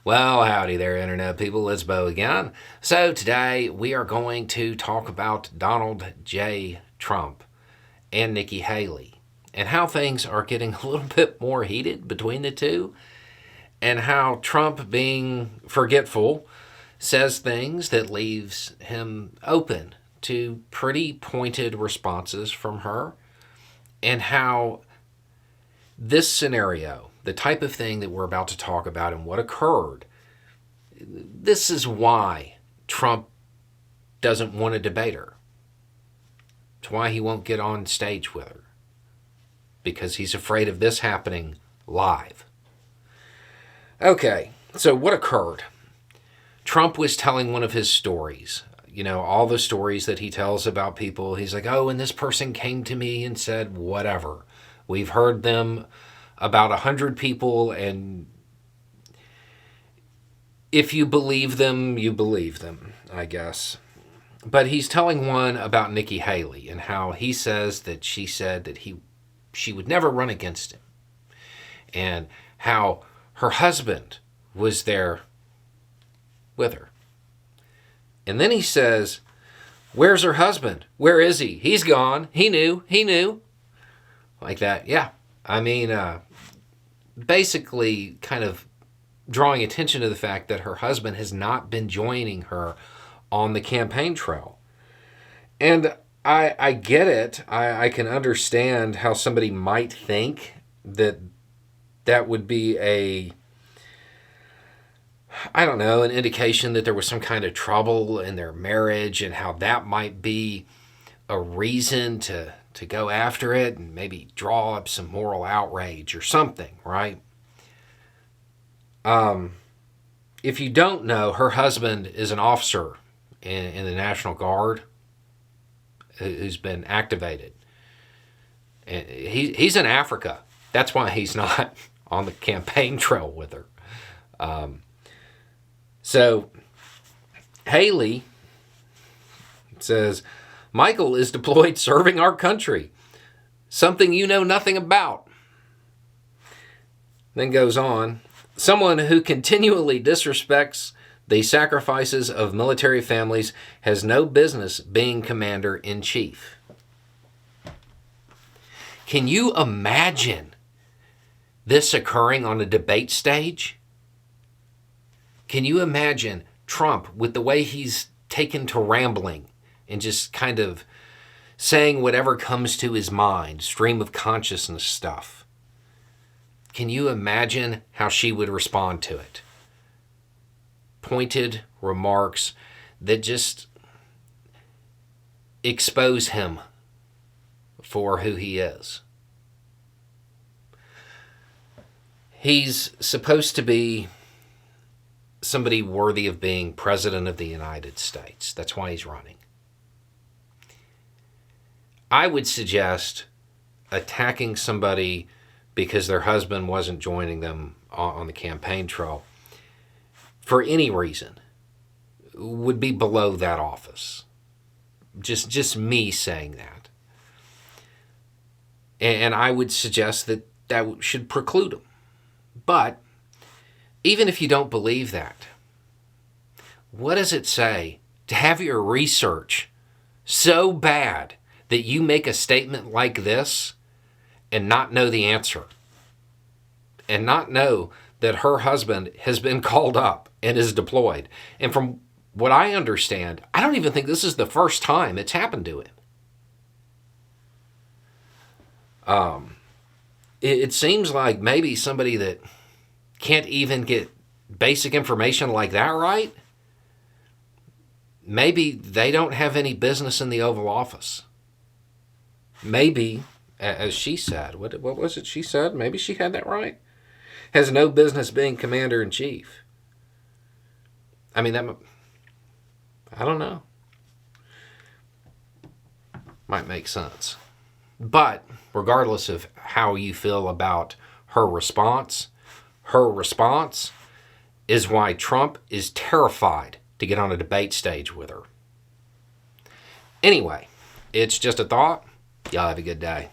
Well, howdy there, Internet people. It's Bo again. So, today we are going to talk about Donald J. Trump and Nikki Haley and how things are getting a little bit more heated between the two, and how Trump, being forgetful, says things that leaves him open to pretty pointed responses from her, and how this scenario, the type of thing that we're about to talk about and what occurred, this is why Trump doesn't want to debate her. It's why he won't get on stage with her. Because he's afraid of this happening live. Okay, so what occurred? Trump was telling one of his stories. You know, all the stories that he tells about people. He's like, oh, and this person came to me and said whatever. We've heard them about 100 people, and if you believe them, you believe them, I guess. But he's telling one about Nikki Haley and how he says that she said that she would never run against him, and how her husband was there with her. And then he says, where's her husband? Where is he? He's gone. He knew. Like that. Yeah. I mean, basically kind of drawing attention to the fact that her husband has not been joining her on the campaign trail. And I get it. I can understand how somebody might think that that would be an indication that there was some kind of trouble in their marriage, and how that might be a reason to go after it and maybe draw up some moral outrage or something, right? If you don't know, her husband is an officer in the National Guard who's been activated. And he's in Africa. That's why he's not on the campaign trail with her. So Haley says, Michael is deployed serving our country, something you know nothing about. Then goes on, someone who continually disrespects the sacrifices of military families has no business being commander-in-chief. Can you imagine this occurring on a debate stage? Can you imagine Trump with the way he's taken to rambling and just kind of saying whatever comes to his mind, stream of consciousness stuff? Can you imagine how she would respond to it? Pointed remarks that just expose him for who he is. He's supposed to be somebody worthy of being president of the United States. That's why he's running. I would suggest attacking somebody because their husband wasn't joining them on the campaign trail for any reason would be below that office. Just me saying that. And I would suggest that should preclude him. But even if you don't believe that, what does it say to have your research so bad that you make a statement like this and not know the answer? And not know that her husband has been called up and is deployed. And from what I understand, I don't even think this is the first time it's happened to him. It seems like maybe somebody that can't even get basic information like that right, maybe they don't have any business in the Oval Office. Maybe, as she said, what was it she said? Maybe she had that right. Has no business being commander-in-chief. I mean, I don't know. Might make sense. But regardless of how you feel about her response is why Trump is terrified to get on a debate stage with her. Anyway, it's just a thought. Y'all have a good day.